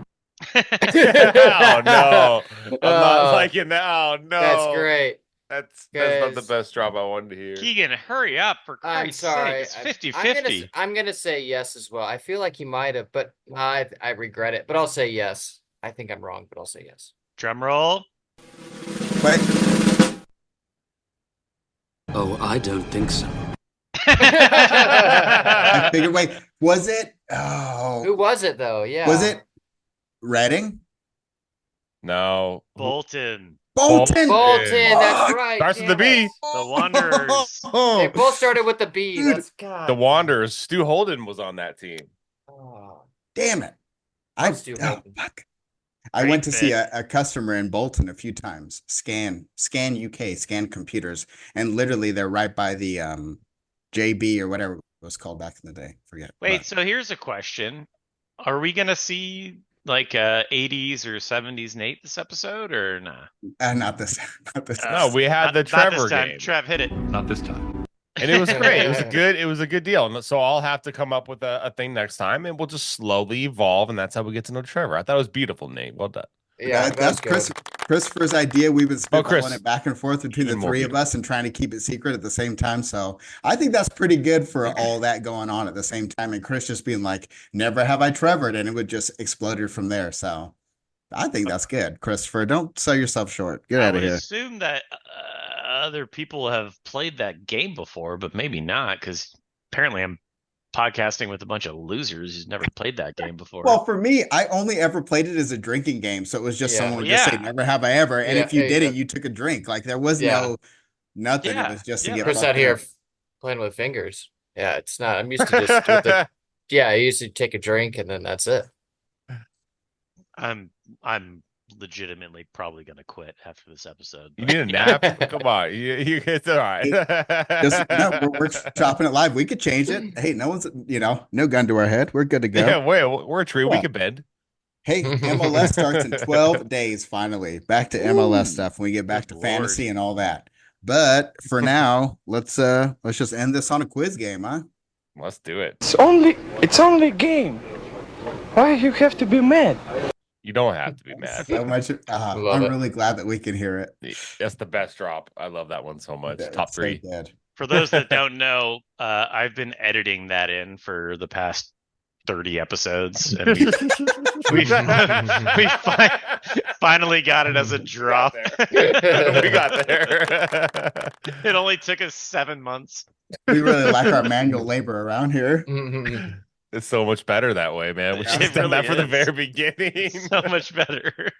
Oh no! I'm not liking that. Oh no! That's great. That's not the best drop I wanted to hear. Keegan, hurry up for Christ's sake. It's 50-50. I'm gonna say yes as well. I feel like he might have, but I regret it. But I'll say yes. I think I'm wrong, but I'll say yes. Drum roll. Wait. Oh, I don't think so. I figured, wait, was it? Oh. Who was it, though? Yeah. Was it Reading? No. Bolton. Bolton, that's right. Starts with the B. The Wanderers. They both started with the B. Dude, That's God. The Wanderers. Stu Holden was on that team. Oh, Damn it. Fuck. I went to see a customer in Bolton a few times. Scan UK, Scan Computers, and literally they're right by the JB or whatever it was called back in the day. Forget. Wait, so here's a question: are we gonna see like 80s or 70s Nate this episode or nah? Not this. No, we had the Trevor game. Trev, hit it. Not this time. And it was great. It was a good deal. And so I'll have to come up with a thing next time, and we'll just slowly evolve, and that's how we get to know Trevor. I thought it was beautiful, Nate. Well done. Yeah, that's Christopher's idea. We've been spitballing it back and forth between the three of us and trying to keep it secret at the same time. So I think that's pretty good for all that going on at the same time. And Chris just being like, never have I Trevored, and it would just exploded from there. So I think that's good. Christopher, don't sell yourself short. Get out of here. I assume that other people have played that game before, but maybe not, because apparently I'm podcasting with a bunch of losers who's never played that game before. Well, for me, I only ever played it as a drinking game, so it was just someone would just say, "Never have I ever," and if you did it, you took a drink. Like there was nothing. It was just to get. Chris out here playing with fingers. Yeah, it's not. I'm used to just. I used to take a drink and then that's it. I'm legitimately probably gonna quit after this episode. You need a nap? Come on, it's all right. We're chopping it live. We could change it. Hey, no one's no gun to our head. We're good to go. Yeah, we're a tree. We could bend. Hey, MLS starts in 12 days. Finally, back to MLS stuff when we get back to fantasy and all that. But for now, let's just end this on a quiz game, huh? Let's do it. It's only a game. Why you have to be mad? You don't have to be mad. So much. I'm really glad that we can hear it. That's the best drop. I love that one so much. Top three. So for those that don't know, I've been editing that in for the past 30 episodes, and we finally got it as a drop. We got there. It only took us 7 months. We really like our manual labor around here. It's so much better that way, man. We should have done that from the very beginning. So much better.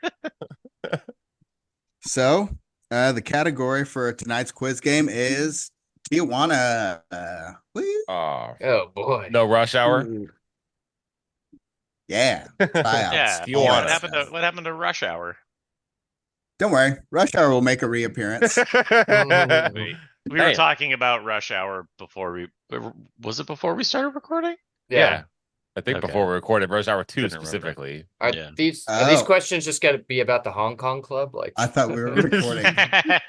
So, the category for tonight's quiz game is Tijuana. Oh boy. No rush hour. Yeah. Tryouts. Yeah. What happened to Rush Hour? Don't worry. Rush Hour will make a reappearance. We were talking about Rush Hour before was it before we started recording? Yeah. I think before we recorded Rush Hour 2 specifically. Are these questions just got to be about the Hong Kong Club? Like I thought we were recording. I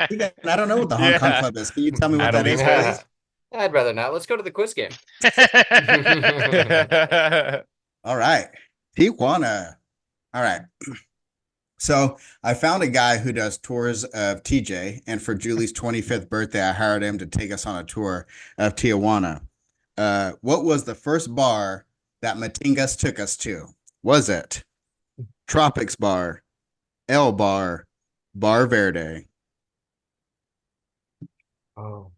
don't know what the Hong Kong Club is. Can you tell me what that is, please? I'd rather not. Let's go to the quiz game. All right. Tijuana. All right. So I found a guy who does tours of TJ, and for Julie's 25th birthday, I hired him to take us on a tour of Tijuana. What was the first bar that Matingas took us to? Was it Tropics Bar, El Bar, Bar Verde? Oh.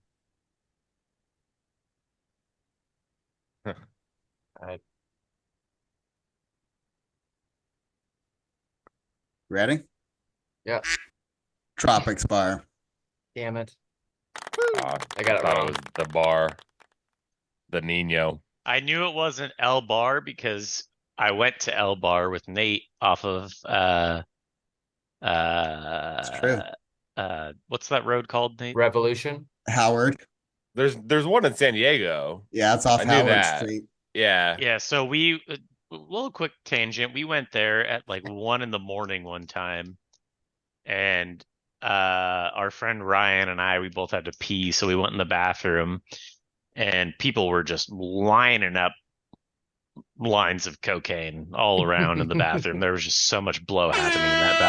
Ready? Yeah. Tropics Bar. Damn it. I got it wrong. It was the bar. The Nino. I knew it wasn't El Bar because I went to El Bar with Nate off of It's true. What's that road called, Nate? Revolution. Howard. There's one in San Diego. Yeah, it's off Howard Street. Yeah. Yeah, so we a little quick tangent. We went there at like 1 a.m. one time, and our friend Ryan and I, we both had to pee, so we went in the bathroom, and people were just lining up lines of cocaine all around in the bathroom. There was just so much blow happening in that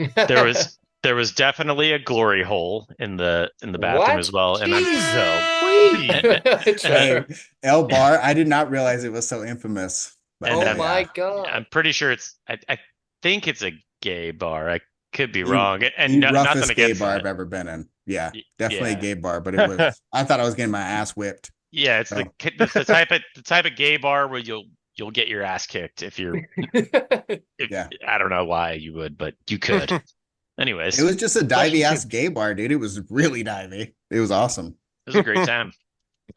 bathroom. There was definitely a glory hole in the bathroom as well. And El Bar, I did not realize it was so infamous. Oh my God. I'm pretty sure I think it's a gay bar. I could be wrong. And the nothing roughest against gay bar it. I've ever been in. Yeah, definitely a gay bar, but it was I thought I was getting my ass whipped. Yeah, it's the type of gay bar where you'll get your ass kicked if you're I don't know why you would, but you could. Anyways, it was just a divey ass gay bar, dude. It was really divey. It was awesome. It was a great time.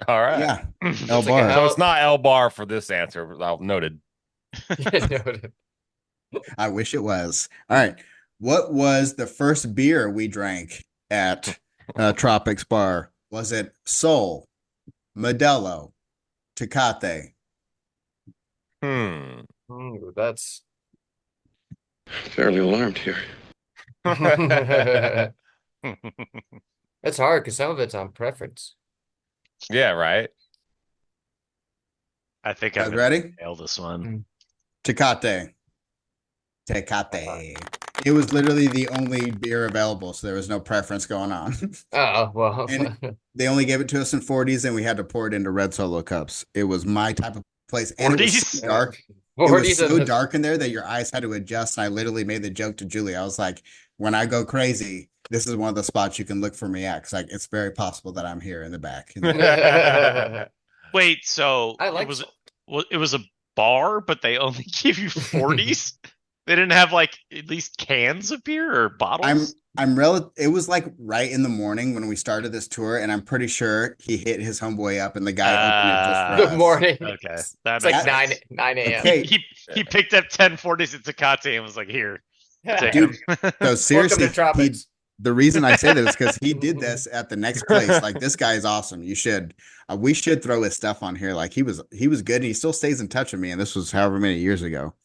All right. Yeah. El Bar. So it's not El Bar for this answer. Noted. Noted. I wish it was. All right. What was the first beer we drank at Tropics Bar? Was it Sol, Modelo, Tecate? Ooh, that's fairly alarmed here. It's hard because some of it's on preference. Yeah, right. I think I'm ready. Nail this one. Tecate. It was literally the only beer available, so there was no preference going on. Oh well. And they only gave it to us in 40s, and we had to pour it into red Solo cups. It was my type of place, and it was so dark. It was so dark in there that your eyes had to adjust. And I literally made the joke to Julie. I was like, when I go crazy, this is one of the spots you can look for me at. Cause like, it's very possible that I'm here in the back. Wait, so it was a bar, but they only give you 40s? They didn't have like at least cans of beer or bottles? It was like right in the morning when we started this tour, and I'm pretty sure he hit his homeboy up and the guy opened it just for Good us. morning. Okay. It's like 9 a.m. Okay. He picked up 1040s at Tecate and was like, here. Dude, so seriously, Welcome to Tropics. the reason I say that is because he did this at the next place. Like, this guy is awesome. You should, we should throw his stuff on here. Like, he was good, and he still stays in touch with me. And this was however many years ago.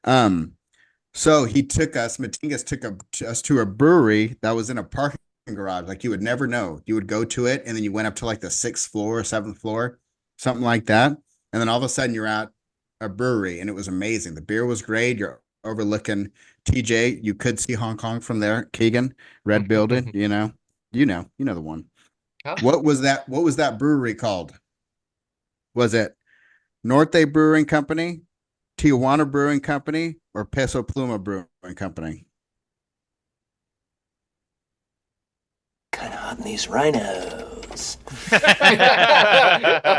So Matingas took us to a brewery that was in a parking garage. Like, you would never know. You would go to it, and then you went up to like the 6th floor or 7th floor, something like that. And then all of a sudden you're at a brewery, and it was amazing. The beer was great. You're overlooking TJ. You could see Hong Kong from there. Keegan, red building, you know the one. Huh? What was that brewery called? Was it Norte Brewing Company, Tijuana Brewing Company, or Peso Pluma Brewing Company? Kind of hot in these rhinos. lights.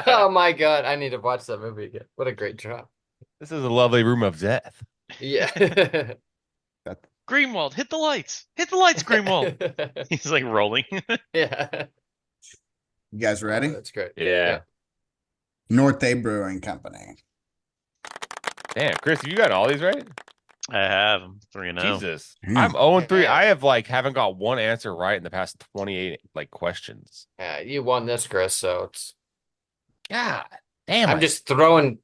Oh my God, I need to watch that movie again. What a great drop. This is a lovely room of death. Yeah. Greenwald, hit the lights. Hit the lights, Greenwald. He's like rolling. Yeah. You guys ready? That's great. Yeah. North Bay Brewing Company. Damn, Chris, you got all these right? I have 3-0. Jesus. Damn. I'm 0-3. Yeah. I have haven't got one answer right in the past 28 questions. Yeah, you won this, Chris, so it's God damn I'm it. just throwing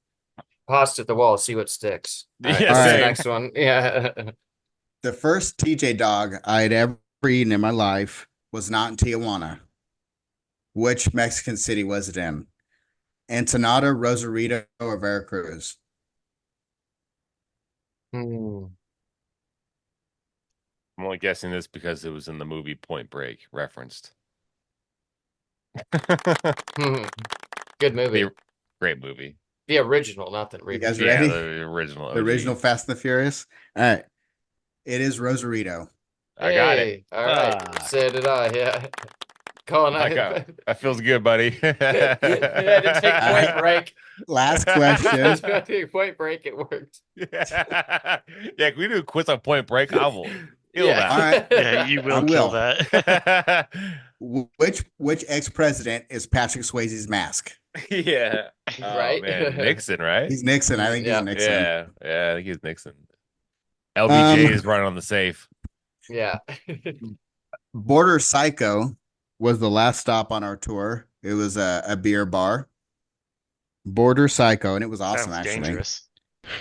pasta at the wall, see what sticks. All right, Yeah, what's the same. next one. Yeah. The first TJ dog I'd ever eaten in my life was not in Tijuana. Which Mexican city was it in? Ensenada, Rosarito, or Veracruz? I'm only guessing this because it was in the movie Point Break referenced. Good movie. Great movie. The original, not the You guys remake. ready? The original. The original Fast and the Furious. All right. It is Rosarito. I got it. All right. So did I, yeah. Colin, That feels good, buddy. yeah, to take Point Break. Last question. Take Point Break, it worked. Yeah, if we do a quiz on Point Break, I will kill that. All right. Yeah, you will kill that. Which ex-president is Patrick Swayze's mask? Yeah. Right? Oh, man. Nixon, right? He's Nixon. I think Yeah. he's Nixon. Yeah, I think he's Nixon. LBJ is running on the safe. Yeah. Border Psycho was the last stop on our tour. It was a beer bar. Border Psycho, and it was awesome. Sounds actually, dangerous.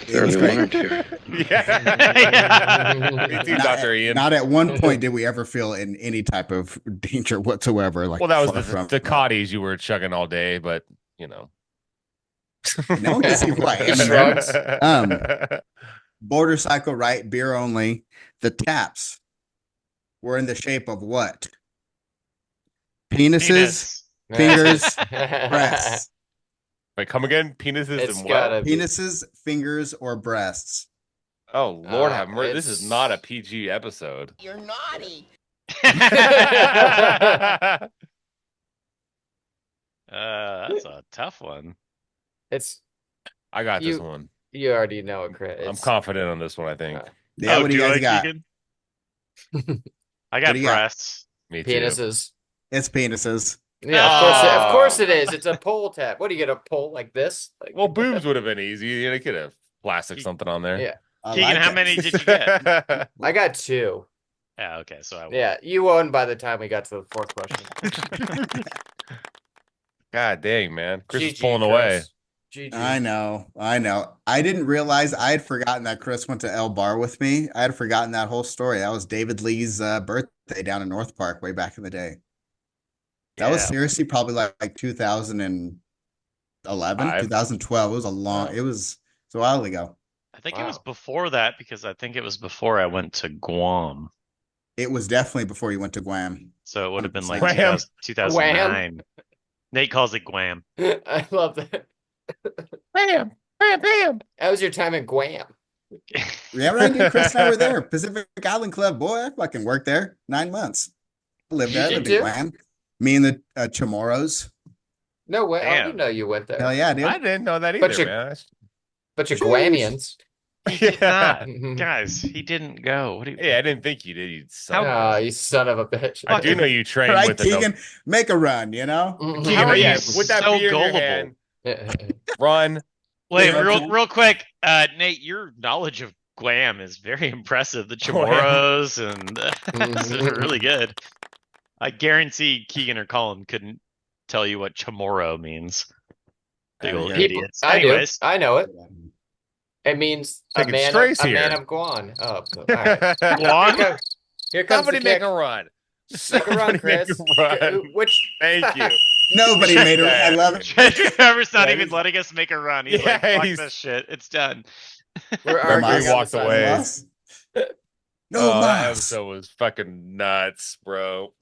it was Fairly great. alarmed here. Yeah. Me too, Dr. Ian. Not at one point did we ever feel in any type of danger whatsoever. Like, Well, that was far the from- Cotties you were chugging all day, but you know. No one can see who I am. Shrugs. Border Psycho, right? Beer only. The taps were in the shape of what? Penises, Penis. fingers, breasts. Wait, come again? Penises It's and what? gotta be. Penises, fingers, or breasts. Oh Lord have mercy! This is it's- not a PG episode. You're naughty. That's a tough one. It's I got this You- one. you already know it, Chris. I'm confident on this one. I think. Yeah, what do you guys got? Keegan? I What got do you got? breasts. Me too. Penises. It's penises. Yeah, of course it is. It's a pull tab. What do you get a pull like this? Like, Well, boobs would have been easy. They could have plastic something on there. Yeah. I Keegan, like how it. many did you get? I got 2. Yeah, okay, so I won. Yeah, you won by the time we got to the 4th question. God dang, man. Chris is GG, pulling away. GG. I know. I didn't realize I had forgotten that Chris went to El Bar with me. I had forgotten that whole story. That was David Lee's birthday down in North Park way back in the day. That was Yeah. seriously probably like 2011, 2012. It was it was a while ago. I think it was Wow. before that because I think it was before I went to Guam. It was definitely before you went to Guam. So it would have been like Guam. 2009. Nate calls it Guam. I love that. Bam, bam, bam. How was your time in Guam? Yeah, right, dude. Chris and I were there. Pacific Island Club. Boy, I fucking worked there 9 months. I lived there. I You lived do? in Guam. Me and the Chamorros. No way. I Damn. didn't know you went there. Hell yeah, dude. I didn't know that But either, you- man. But you're Jeez. Guamians. Yeah. Guys, he didn't go. What do you Yeah, I didn't think you did. You son. Oh, you son of a bitch. I do know you trained Right, with the Keegan? Make a run, you know? Mhm. How are you with that so beer in your gullible? hand, run. Wait, Yeah, real quick, Nate, your knowledge of Guam is very impressive. The Chamorros and this is really good. I guarantee Keegan or Colin couldn't tell you what Chamorro means. Big old Yeah. idiots. I do. Anyways, I know it. It means a Taking man, strays of, a here. man of Guam. Oh, all right. Guam? Here comes Somebody the make kick. a run. Make a run, Somebody make Chris. a run. Which Thank you. Nobody made it. I love it. Trevor's not Yeah, even he's- letting us make a run. He's Yeah, like, fuck he's- this shit. It's done. we're Am I- arguing on the walked side. away. Loss? No Oh, that loss. episode was fucking nuts, bro.